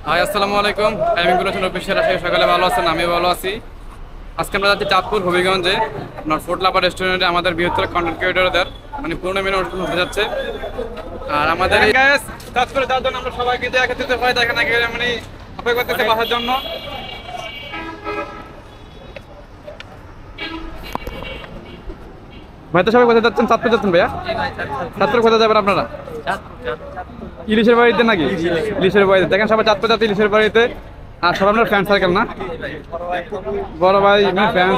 High আসসালামু আলাইকুম। আমি গুলশান অফিসিয়াল, আশা করি সকালে ভালো আছেন, আমি ভালো আছি। আজকে আমরা যাচ্ছি চাঁদপুর হবিগঞ্জে আপনার ফুড লাভার রেস্টুরেন্টে আমাদের বৃহত্তর কন্টেন্ট ক্রিয়েটরদের মানে পুরনো মেনু অনুষ্ঠান হতে যাচ্ছে। আর আমাদের এই চাঁদপুরে যাওয়ার জন্য আমরা সবাইকে যে একত্রিত হয়ে দেখেন আগে মানে অপেক্ষা করতেছে বাসার জন্য। ভাই তো সবাই কোথায় যাচ্ছেন? চাঁদপুর যাচ্ছেন ভাইয়া? চাঁদপুর কোথায় যাবেন আপনারা? ইলিশের বাড়িতে নাকি? ইলিশের বাড়িতে দেখেন সবাই চাঁদপুর যাচ্ছে ইলিশের বাড়িতে। আর সব আপনার ফ্যান সার্কেল না? বড় ভাই ফ্যান।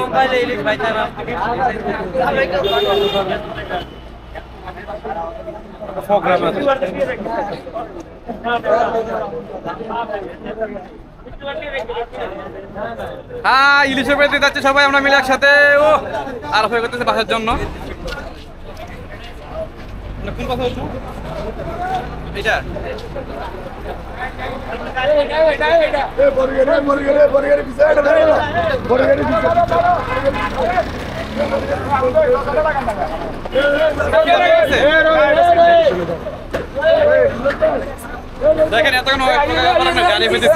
হ্যাঁ, ইলিশের বাড়িতে যাচ্ছে সবাই আমরা মিলে একসাথে। ও আর অপেক্ষা করতেছে বাসার জন্য। কোন কথা হচ্ছে এটা? দেখেন এতক্ষণ গাড়ি হইতেছে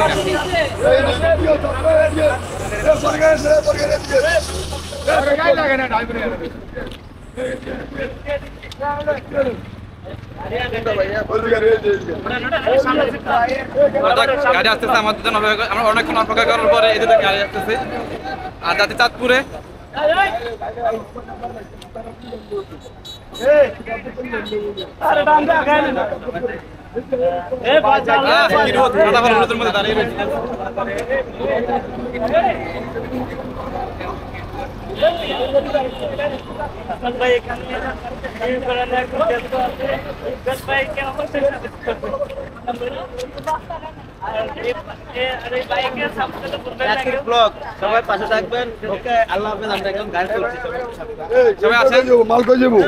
গাড়ি আসতেছে আমাদের জন্য। আমরা অনেকক্ষণ অপেক্ষা করার পরে এদের গাড়ি আসতেছে। আর যাতে চাঁদপুরে দাঁড়িয়ে রয়েছে। সবাই পাশে থাকবেন। ওকে, আল্লাহ হাফেজ। আমরা এখন গাড়ি চলছি, সবাই আসেন। মাল কই যাবো?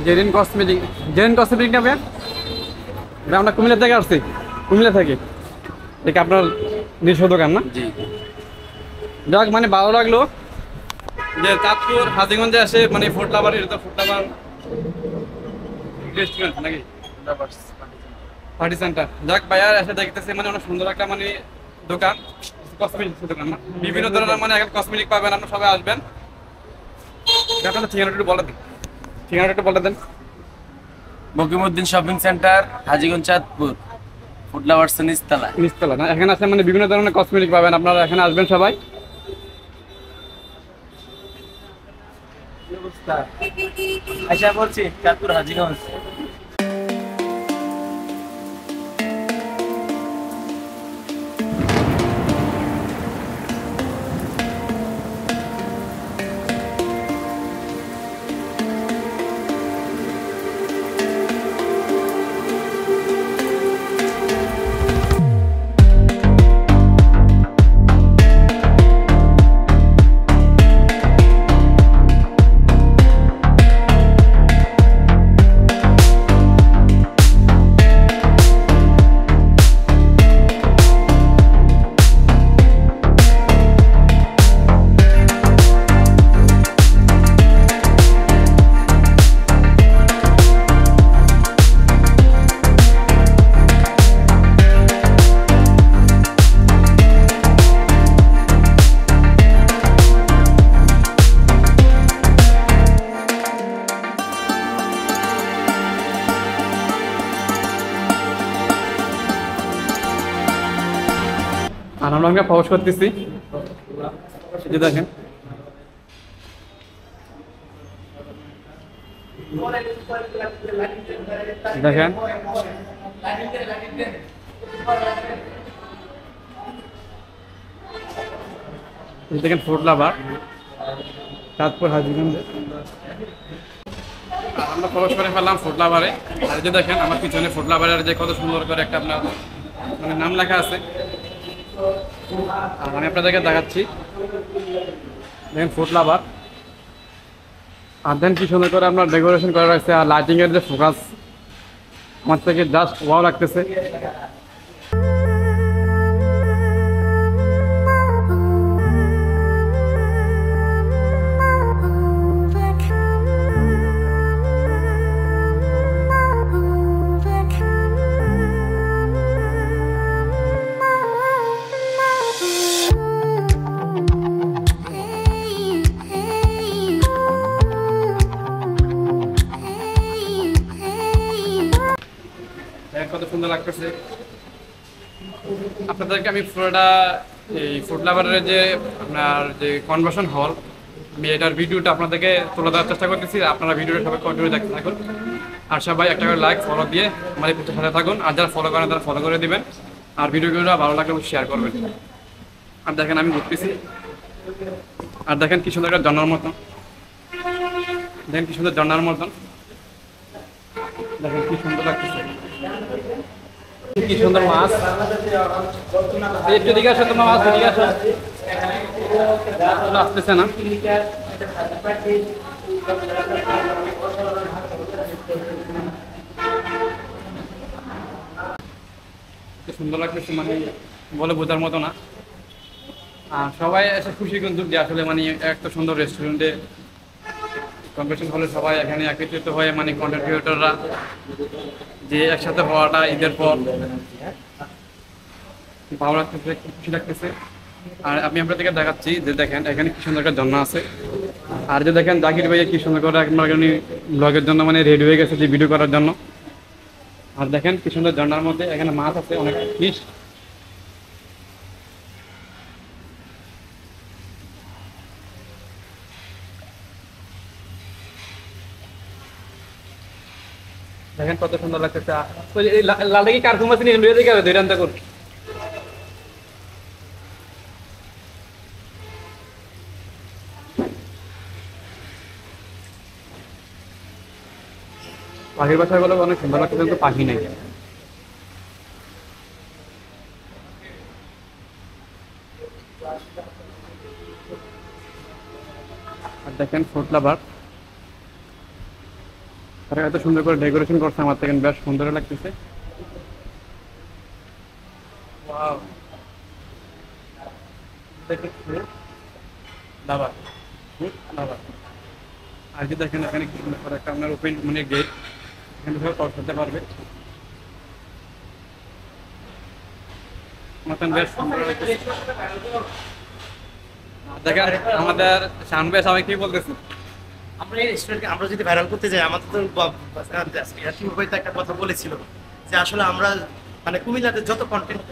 জেরিন কসমেটিক না ভাই? আমরা কুমিল্লা থেকে আসছি, কুমিল্লা থেকে। ঠিক আপনার নিজস্ব দোকান না? জি। যাক মানে ভালো লাগলো যে চাঁদপুর হাজীগঞ্জে আসে মানে ফুড লাভার, এটা তো ফুড লাভার রেস্টুরেন্ট নাকি পার্টি সেন্টার। যাক ভাইয়ার এসে দেখতেছে মানে অনেক সুন্দর একটা মানে দোকান, কসমেটিক দোকান না? বিভিন্ন ধরনের মানে এখন কসমেটিক পাবেন, আপনারা সবাই আসবেন। আপনাদের ঠিকানাটা একটু বলে দিন। ঠিকানাটা একটু বলে দেন। Mokimuddin shopping centre, Hajiganj, Chandpur, food lovers নিচতলা না? এখানে আসলে মানে বিভিন্ন ধরনের কসমেটিক পাবেন, আপনারা এখানে আসবেন সবাই। আশা করছি চাঁদপুর হাজীগঞ্জ। আমরা ওখানে প্রবেশ করতেছি, এই যে দেখেন দেখেন দেখেন ফুড লাভার চাঁদপুর হাজীগঞ্জে। আমরা প্রবেশ করে ফেললাম ফুড লাভারে। আর এই যে দেখেন আমার পিছনে ফুড লাভারের যে কত সুন্দর করে একটা আপনার মানে নাম লেখা আছে। আর আমি আপনাদেরকে দেখাচ্ছি, দেখেন ফুড লাভার। আর দেন কি সুন্দর করে আপনার ডেকোরেশন করা রয়েছে, আর লাইটিং এর যে ফোকাস আমার থেকে জাস্ট ওয়াও লাগতেছে। কত সুন্দর লাগতেছে। আপনাদেরকে আমি পুরোটা এই ফুড লাভারের যে আপনার যে কনভার্সন হল, আমি এটার ভিডিওটা আপনাদেরকে তুলে দেওয়ার চেষ্টা করতেছি। আপনারা ভিডিওটা সবাই কন্টিনিউ দেখতে থাকুন, আর সবাই একটা করে লাইক ফলো দিয়ে আমার এই সাথে থাকুন। আর যারা ফলো করেন তারা ফলো করে দিবেন, আর ভিডিওগুলো ভালো লাগলে শেয়ার করবেন। আর দেখেন আমি ঘুরতেছি, আর দেখেন কি সুন্দর একটা ঝর্ণার মতন, দেখেন কি সুন্দর ঝর্ণার মতন, দেখেন কি সুন্দর লাগতেছে, কি সুন্দর মাছ। একটু দিকে আসো, তোমার মাছ দিকে আসো, আসতেছে না। সুন্দর লাগতেছে, মানে বলে বোঝার মতো না। আর সবাই এসে খুশি কিন্তু যে আসলে মানে একটা সুন্দর রেস্টুরেন্টে কনভেনশন হলে সবাই এখানে একত্রিত হয়ে মানে কন্টেন্ট ক্রিয়েটররা যে একসাথে হওয়াটা ঈদের পর ভালো লাগতেছে, খুশি লাগতেছে। আর আমি আপনাদেরকে দেখাচ্ছি যে দেখেন এখানে কি সুন্দর একটা ঝর্ণা আছে। আর যে দেখেন জাকির ভাইয়া কি সুন্দর করে ব্লগের জন্য মানে রেডি হয়ে গেছে যে ভিডিও করার জন্য। আর দেখেন কি সুন্দর ঝর্ণার মধ্যে এখানে মাছ আছে, অনেক ফিশ। দেখেন কত সুন্দর লাগতেছে। লালটা কি কার ঘুমাচ্ছি নিয়ে লুয়ে দেখে দৈরান্ত কর। পাখির বাসাগুলো অনেক সুন্দর লাগছে, কিন্তু পাখি নেই। আর দেখেন ফুড লাভার, তারা এত সুন্দর করে ডেকোরেশন করছে, আমার থেকে বেশ সুন্দর লাগতেছে। আর কি দেখেন এখানে কি সুন্দর করে একটা আপনার ওপেন মানে গেট, এখানে সবাই ক্রস করতে পারবে, মতন বেশ সুন্দর লাগতেছে। দেখেন আমাদের শানবে সবাই কি বলতেছে, আমরা এই রেস্টুরেন্টকে আমরা যদি ভাইরাল করতে যাই, আমাদের তো একটা কথা বলেছিল যে আসলে আমরা মানে কুমিল্লাতে যত কন্টেন্ট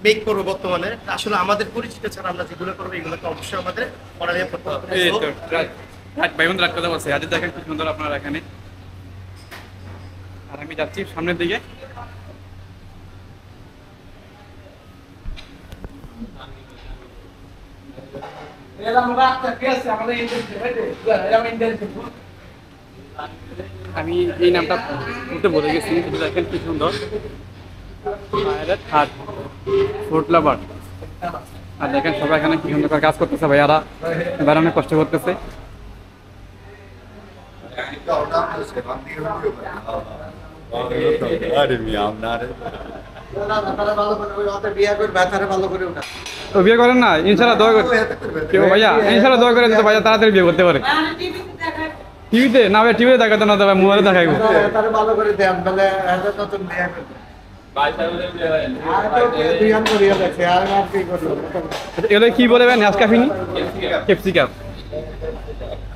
মেক করবো বর্তমানে, আসলে আমাদের পরিচিত ছাড়া আমরা যেগুলো করবো এগুলোকে অবশ্যই আমাদের অর্ডার করতে হবে। ভাই বন্ধু রাখ কথা বলছে। আজ দেখেন কি সুন্দর আপনারা এখানে। আর আমি যাচ্ছি সামনের দিকে। আমি এই নামটা বলতে বলে গেছি, দেখেন কি সুন্দর ফুড লাভার। আর দেখেন সবাই এখানে কি সুন্দর করে কাজ করতেছে, ভাইয়ারা বেড়ানো কষ্ট করতেছে। বিয়ে করেন না ইনশাল্লাহ দোয়া করে কেউ ভাইয়া, ইনশাল্লাহ দোয়া করে দিতে ভাইয়া তাড়াতাড়ি বিয়ে করতে পারে। টিভিতে না ভাই, টিভিতে দেখাতে না ভাই, মোবাইলে দেখাইবো। এগুলো কি বলে ভাই, নেসকাফিনি ক্যাপসিকাম।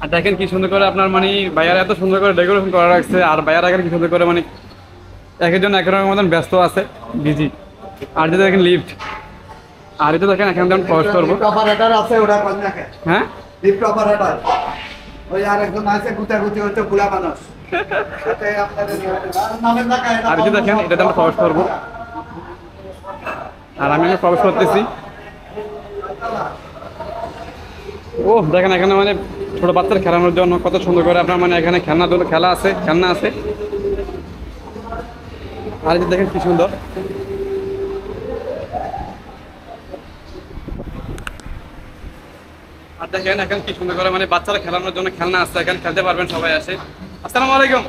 আর দেখেন কি সুন্দর করে আপনার মানে ভাইয়ারা এত সুন্দর করে ডেকোরেশন করা রাখছে। আর ভাইয়ারা এখানে কি সুন্দর করে মানে এক একজন এক রকমের মতন ব্যস্ত আছে, বিজি। আর যদি দেখেন লিফট, আর এটা দেখেন এখান থেকে আমি প্রবেশ করবো। অপারেটর আছে ওটা কোন জায়গায়? হ্যাঁ লিফট অপারেটর ওই আরেকজন আছে গুতাগুতি হইতে বুলা মানুষ সাথে আপনাদের নামের টাকা এটা আর এটা দেখেন এটাতে আমরা প্রবেশ করবো। আর আমি এখানে প্রবেশ করতেছি। ও দেখেন এখানে মানে ছোট বাচ্চার খেলানোর জন্য কত সুন্দর করে আপনার মানে এখানে খেলনা আছে। আর এই যে দেখেন কি সুন্দর। আর দেখেন এখন কি সুন্দর করে মানে বাচ্চারা খেলানোর জন্য খেলনা আছে, এখানে খেলতে পারবেন সবাই আসে। আসসালামু আলাইকুম।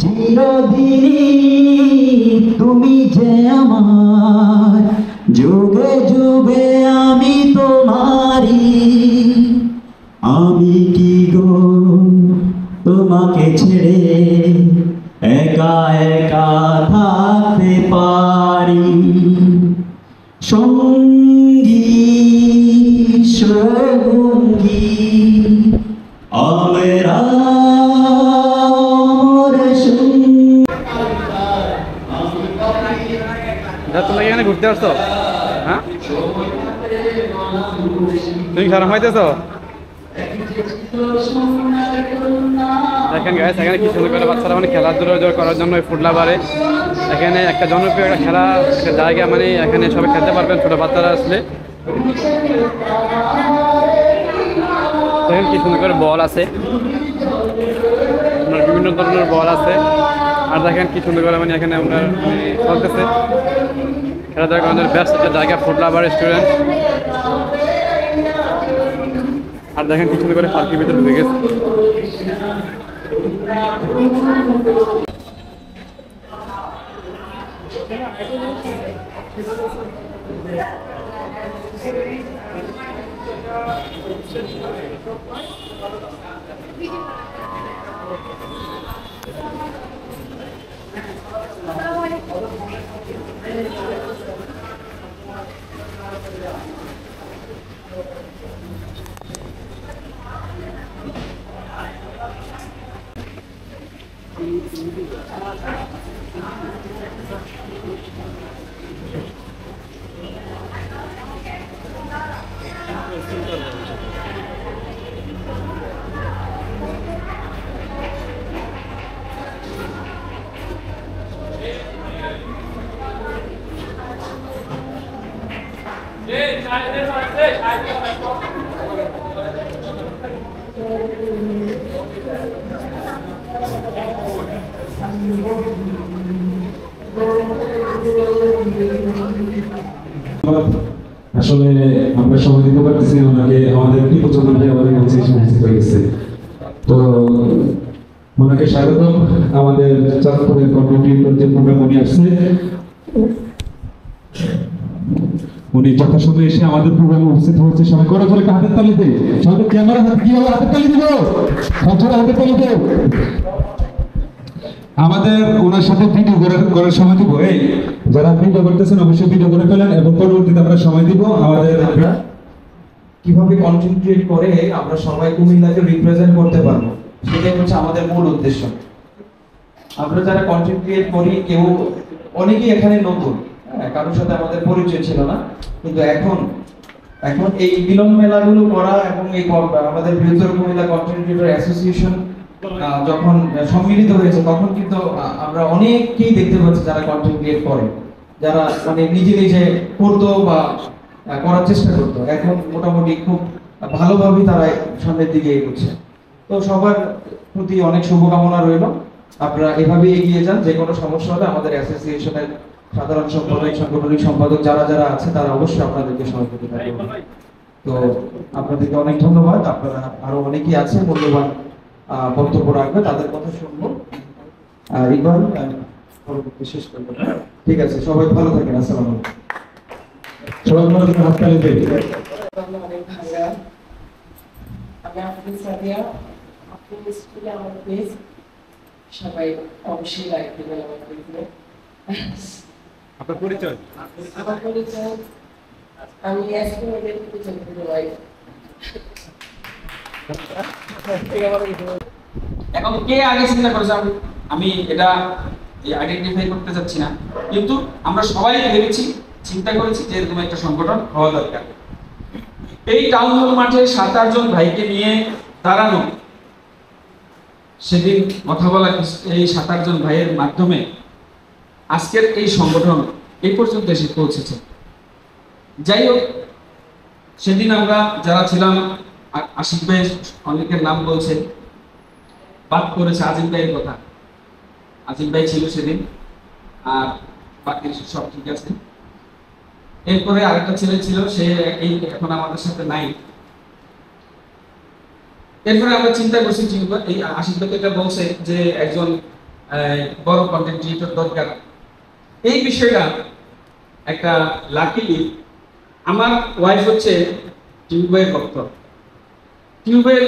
চিরদিনই তুমি যে আমার, যুগে যুগে আমি তোমারি। আমি কি গো তোমাকে ছেড়ে একা একা থাকতে পারি? সঙ্গী সঙ্গী আমরা তোমরা এখানে ঘুরতে আসছো? হ্যাঁ তুমি খারাপ হইতেছ? দেখেন গাইস এখানে কি সুন্দর করে বাচ্চারা মানে খেলাধুলা করার জন্য ফুড লাভারে এখানে একটা জনপ্রিয় একটা খেলা একটা জায়গা, মানে এখানে সবাই খেলতে পারবেন ছোট বাচ্চারা আসলে। দেখেন কি সুন্দর করে বল আছে, আপনার বিভিন্ন ধরনের বল আছে। আর দেখেন কি সুন্দর করে মানে এখানে আপনার চলতেছে খেলাধুলা করার বেস্ট একটা জায়গা ফুড লাভার রেস্টুরেন্ট। আর দেখেন কি সুন্দর করে পার্কের ভিতরে ঢুকে গেছে। আসলে আমরা সময় দিতে পারতেছি না ওনাকে, আমাদের বিপজ্জনক আমাদের কাছে উপস্থিত হয়ে গেছে। তো ওনাকে স্বাগতম। আমাদের চাঁদপুরের কমিউনিটির প্রত্যেক প্রোগ্রাম উনি আসছে। উনি যথাসময়ে এসে আমাদের প্রোগ্রামে উপস্থিত হচ্ছে। সবাই করে করে হাতের তালি দেয়, সবাই ক্যামেরা হাতে কি হবে হাতের তালি দিব, সবাই হাতের তালি দেয়। আমাদের ওনার সাথে ভিডিও করার সময় দিব, এই যারা ভিডিও করতেছেন অবশ্যই ভিডিও করে ফেলেন এবং পরবর্তীতে আমরা সময় দিব আমাদের। কিভাবে কন্টেন্ট ক্রিয়েট করে আমরা সবাই কুমিল্লাকে রিপ্রেজেন্ট করতে পারবো, সেটাই হচ্ছে আমাদের মূল উদ্দেশ্য। আমরা যারা কন্টেন্ট ক্রিয়েট করি কেউ অনেকেই এখানে নতুন, কারোর সাথে আমাদের পরিচয় ছিল না, কিন্তু এখন এই মিলন মেলাগুলো করা এবং এই আমাদের বৃহত্তর কুমিল্লা কন্টেন্ট ক্রিয়েটর অ্যাসোসিয়েশন যখন সম্মিলিত হয়েছে তখন কিন্তু আমরা অনেককেই দেখতে পাচ্ছি যারা কন্টেন্ট ক্রিয়েট করে, যারা মানে নিজে নিজে করতো বা করার চেষ্টা করতো, এখন মোটামুটি খুব ভালোভাবেই তারা সামনের দিকে এগোচ্ছে। তো সবার প্রতি অনেক শুভকামনা রইল, আপনারা এভাবেই এগিয়ে যান। যে কোনো সমস্যা হলে আমাদের অ্যাসোসিয়েশনের সাধারণ সম্পাদক, সাংগঠনিক সম্পাদক যারা যারা আছে তারা অবশ্যই আপনাদেরকে সহযোগিতা করবে। তো আপনাদেরকে অনেক ধন্যবাদ। আপনারা আরো অনেকেই আছে মূল্যবান বক্তব্য রাখবে, তাদের কথা শুনবো। ইকবাল পরবর্তী শেষ করবো। ঠিক আছে, সবাই ভালো থাকেন। আসসালামু আলাইকুম। সবাই আমাদের হাত তালি দেয়। অনেক ভাইয়া, আমি আপনাদের সাথে আপনাদের স্কুলে আমার প্লেস সবাই অবশ্যই লাইক দেবেন আমার পেজে। আপনার পরিচয়? আমার পরিচয় আমি এসপি মেডিকেল পরিচয় দিতে পারি। এখন কে আগে চিন্তা করেছে আমি এটা আইডেন্টিফাই করতে চাচ্ছি না, কিন্তু আমরা সবাই ভেবেছি, চিন্তা করেছি যে এরকম একটা সংগঠন হওয়া দরকার। এই টাউন হল মাঠে 7-8 জন ভাইকে নিয়ে দাঁড়ানো, সেদিন কথা বলা, এই 7-8 জন ভাইয়ের মাধ্যমে আজকের এই সংগঠন এই পর্যন্ত এসে পৌঁছেছে। যাই হোক, সেদিন আমরা যারা ছিলাম, আশিক ভাই অনেকের নাম বলছে, বাদ করেছে আজিম ভাইয়ের কথা। আজিম ভাই ছিল সেদিন, আর বাকি সব ঠিক আছে। এরপরে আরেকটা ছেলে ছিল, সে এখন আমাদের সাথে নাই। এরপরে আমরা চিন্তা করছি, এই আশিক ভাই এটা বলছে যে একজন বড় কন্টেন্ট ক্রিয়েটর দরকার। এই বিষয়টা একটা লাকিলি আমার ওয়াইফ হচ্ছে টিউবের ভক্ত, টিউবের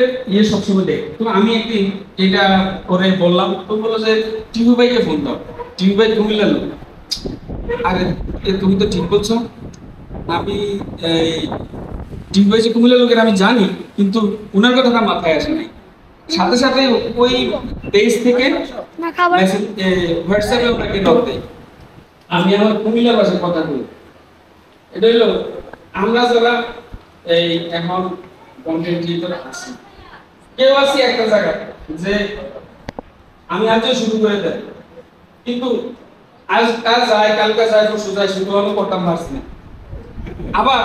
সবসময় দেখ। তো আমি একদিন এটা করে বললাম, তো বললো যে টিউবাইকে ফোন দাও, টিউবাই কুমিল্লার লোক। আরে তুমি তো ঠিক বলছো, আমি টিউবাই যে কুমিল্লার লোকের আমি জানি, কিন্তু ওনার কথাটা মাথায় আসে নাই। সাথে সাথে ওই পেজ থেকে হোয়াটসঅ্যাপে ওনাকে নক দেয়। আমি আমার কুমিল্লার ভাষায় কথা বলি। এটা হলো আমরা যারা এই এখন কন্টেন্ট ক্রিয়েটর আছি, কেউ আছি একটা জায়গা যে আমি আজও শুরু করে দেয়, কিন্তু আজ কাল যায়, কালকে যায়, পরশু যায়, শুরু আমি করতাম পারছি না। আবার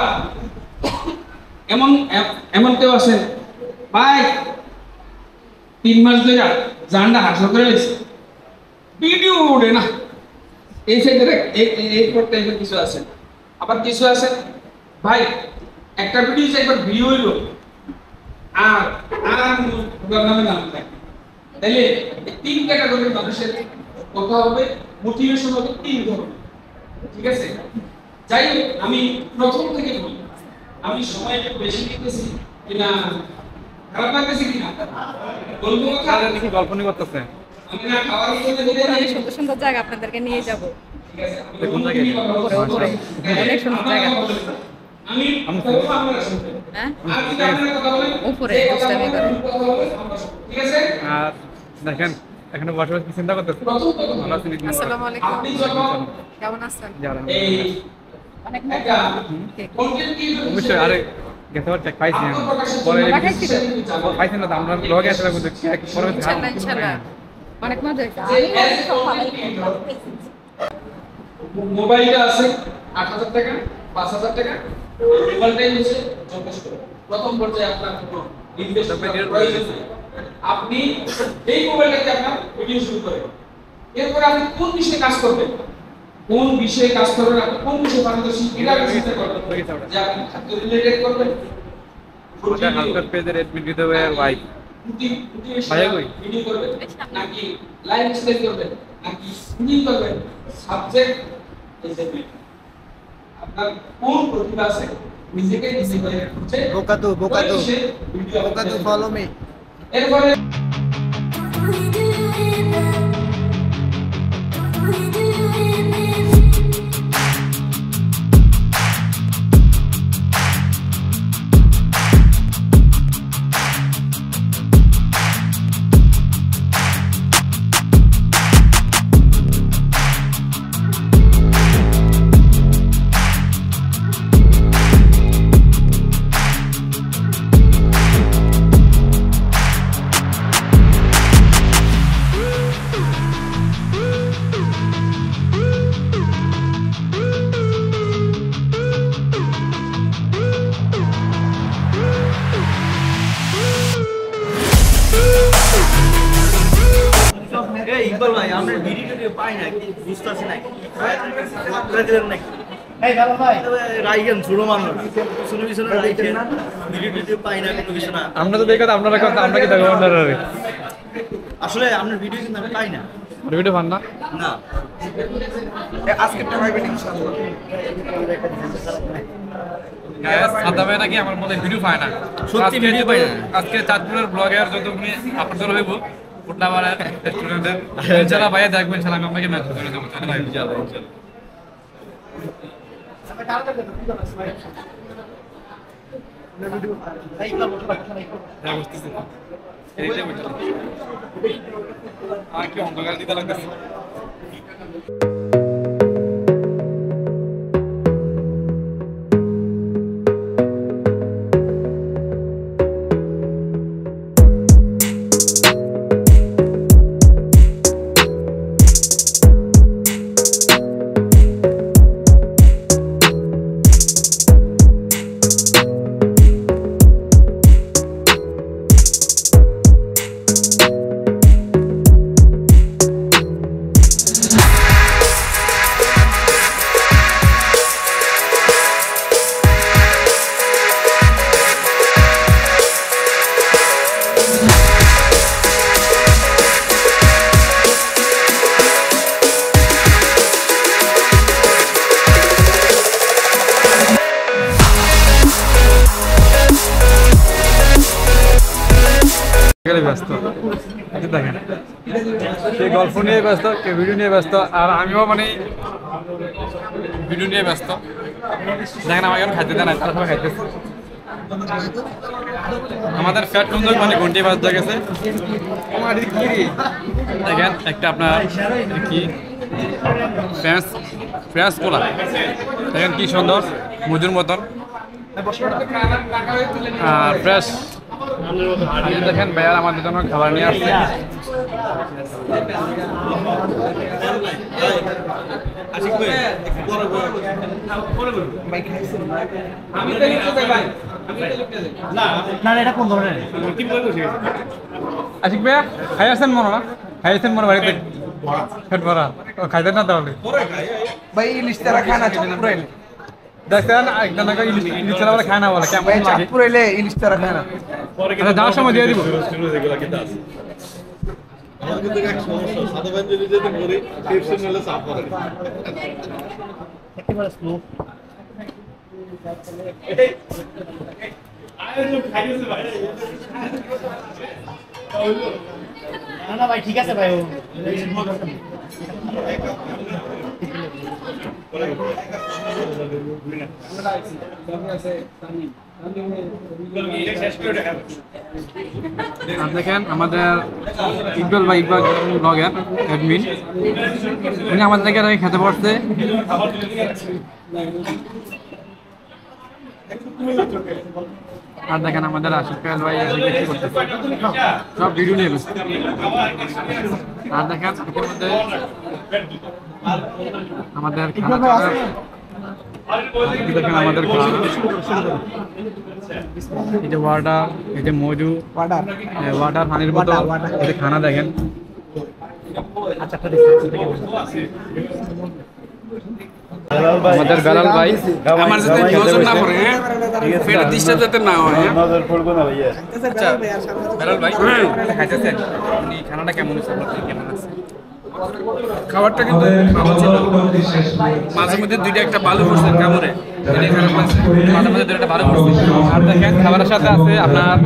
এমন কেউ আছে ভাই 3 মাস ধরে জানটা হাসল করে রয়েছে, ভিডিও ওঠে না। এই সাইডে এই টাইপের কিছু আছে। আবার কিছু আছে ভাই একটা ভিডিও একবার ভিডিও হইলো আর নামে নাম থাকে, তাইলে 3 ক্যাটাগরির মানুষের কথা হবে, মোটিভেশন হবে 3 ধরনের। ঠিক আছে, যাই হোক, আমি প্রথম থেকে বলি, আমি সময় একটু বেশি নিতেছি কিনা, খারাপ লাগতেছে কিনা বলবো কথা। কি গল্প নিয়ে করতেছে? আমি না খাওয়ার জন্য অনেক সুন্দর সুন্দর জায়গা আপনাদেরকে নিয়ে যাব। ঠিক আছে, কোন জায়গায়? অনেক সুন্দর জায়গা। আমি আপনারা শুনবেন, হ্যাঁ, আর যদি আপনারা কথা বলেন উপরে দুষ্টামি করে। ঠিক আছে। আর দেখেন এখানে বসে বসে কি চিন্তা করতেছে? ভালো আছেন? আসসালামু আলাইকুম, আপনি যখন কেমন আছেন? যারা এই অনেক একটা ঠিক। কন্টেন্ট ক্রিয়েটর অবশ্যই, আরে গেছে বার চেক পাইছি আমি পরে পাঠাইছিল? পাইছেন না, আমরা ব্লগে আসলে বুঝতে পরে ইনশাআল্লাহ ইনশাআল্লাহ অনেক মজা হয়েছে। মোবাইলটা আছে 8,000 টাকা, 5,000 টাকা, মোবাইলটাই হচ্ছে যথেষ্ট। প্রথম পর্যায়ে আপনার কোনো ইনভেস্টমেন্টের প্রয়োজন নেই। আপনি এই মোবাইলটাতে আপনার ভিডিও শুরু করেন। এরপরে আপনি কোন বিষয়ে কাজ করবেন, কোন বিষয়ে কাজ করবেন, আপনি কোন বিষয়ে পারদর্শী, এটা আগে চিন্তা করবেন যে আপনি খাদ্য রিলেটেড করবেন, আমাদের হালকার পেজের এডমিন দিতে হবে ভাই। ভাইয়া কই? ভিডিও করবেন নাকি লাইভ স্টাইল করবেন নাকি সিঙ্গিং করবেন, সাবজেক্ট আপনার কোন প্রতিভা আছে নিজেকে ডিসিপ্লিন করছে বোকাতু ফলো মি এরপরে ইকবাল ভাই আমরা ভিডিও পাই না কি বুঝতেছি না করে দিলেন নাকি এই ভালো ভাই রাইগেন ছোট মানুষ শুনে বিছনে রাইগেন ভিডিও পাই না কোনো কিছু না আমরা তো দেখো আপনারা কথা আমরা কি দেখো আপনারা আসলে আপনার ভিডিও কিন্তু আমি পাই না ভিডিও পান না না আজকেরটা পাইবেন ইনশাআল্লাহ গাইস সাদা ভাই নাকি আমার মনে ভিডিও পায় না সত্যি ভিডিও পাই না আজকে চাঁদপুরের ব্লগার যতগুলি আপলোড হইব ফুটলাবারের রেস্টুরেন্টের ইনশাআল্লাহ ভাইয়া দেখবেন ইনশাআল্লাহ আমি আপনাকে মেসেজ করে দেব ইনশাআল্লাহ কি অন্ধকার দিতে লাগতেছে ব্যস্ত দেখেন সে গল্প নিয়ে ব্যস্ত কেউ ভিডিও নিয়ে ব্যস্ত আর আমিও মানে ভিডিও নিয়ে ব্যস্ত দেখেন আমাকে এখন খাইতে দেন তারা সবাই খাইতেছে আমাদের ফ্যাট সুন্দর মানে ঘন্টি বাজতে গেছে দেখেন একটা আপনার কি ফ্রেন্স কোলা দেখেন কি সুন্দর মজুর মতন আর ফ্রেশ দেখেন ভাইয়ার আমাদের জন্য খাবার নিয়ে আসছে আশিক ভাইয়া খাই আসছেন মনে না খাই আসছেন মনে বাড়িতে পেট ভরা খাইতেন না তাহলে ভাই ইলিশ তারা খায় না চাঁদপুর এলে দেখছেন একদম ইলিশ ছাড়া বলে খায় না বলে কেমন লাগে চাঁদপুর এলে ইলিশ তারা খায় না আচ্ছা যাওয়ার সময় দিয়ে দিব না ভাই ঠিক আছে ভাই আর দেখেন আমাদের ইকবাল ব্লগার অ্যাডমিন উনি আমাদেরকে খেতে পড়ছে আর দেখেন আমাদের আশিক ভাই কি করতেছে সব ভিডিও নিয়ে ব্যস্ত আর দেখেন ইতিমধ্যে আমাদের দেখেন আমাদের এটা ওয়াটার এটা মজু ওয়াটার পানির বোতল এটা খানা দেখেন আমাদের বেলাল ভাই আমার সাথে নজর না পড়ে ফের দিশটা যাতে না হয় নজর পড়বো না ভাইয়া আচ্ছা বেলাল ভাই খাইতেছেন আপনি খানাটা কেমন হয়েছে আপনার কেমন আছে খাবারটা কিন্তু ভালো ছিল। মাঝে মধ্যে দুইটা একটা বালু পড়ছে কামড়ে, এটাই খারাপ লাগছে। মাঝে মাঝে দুটো ভালো করছে। আর দেখেন খাবারের সাথে আছে আপনার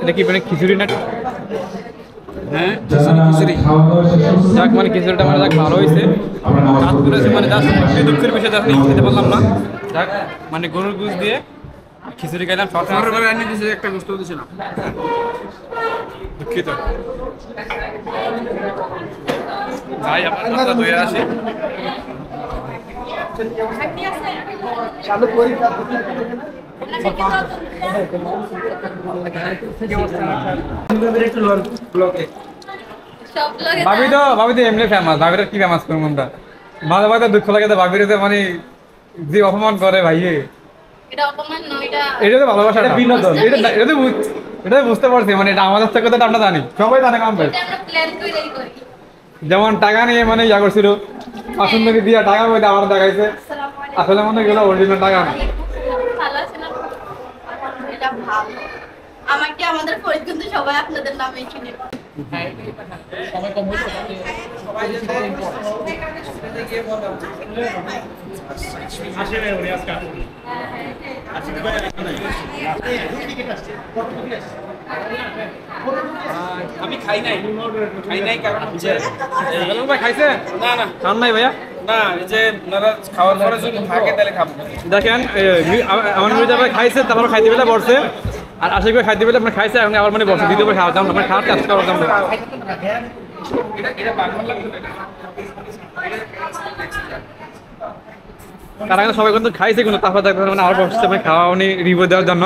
এটা কি মানে খিচুড়ি না? হ্যাঁ যাক মানে খিচুড়িটা মানে যাক ভালো হয়েছে। চাঁদপুরে এসে মানে জাস্ট দুঃখের বিষয় যাক খেতে পারলাম না। যাক মানে গরুর গুঁজ দিয়ে খিচুড়ি খাইলাম। সরকার এনে দিয়েছে একটা গোস্ত দিয়েছিলাম, দুঃখিত। যাই আপনার কথা ধুয়ে আসি। ভাবি তো এমনি ফেমাস, ভাবিরা কি ফেমাস করবো আমরা? মাঝে মাঝে দুঃখ লাগে তো ভাবির মানে যে অপমান করে ভাইয়ে, এটা তো ভালোবাসা, এটা বিনোদন, এটা বুঝতে পারছি। মানে এটা আমাদের থেকে তো আমরা জানি, সবাই জানে কম ভাই। যেমন টাকা নিয়ে মানে ইয়া করছিল, আসুন্দরী দিয়া টাকা বইতে আমার দেখাইছে, আসলে মনে গেল অরিজিনাল টাকা না। আমাকে আমাদের পরিচিত সবাই আপনাদের নামে চিনে। আমি খাই নাই কারণ হচ্ছে ভাই খাইছে না খান নাই ভাইয়া না, এই যে ওনারা খাওয়ার পরে যদি থাকে তাহলে খাবো। দেখেন আমার মির্জা ভাই খাইছে, তারপর খাইতে পেলে বসছে, আর আশিক ভাই খাইতে পেলে আপনার খাইছে, এখন আবার মানে বসে দ্বিতীয় খাওয়া দাম আপনার খাওয়ার কাজ করার দাম। কারণ সবাই কিন্তু খাইছে, কিন্তু তারপর দেখবেন মানে আবার বসছে মানে খাওয়া উনি রিভিউ দেওয়ার জন্য।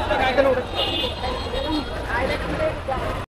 টাকা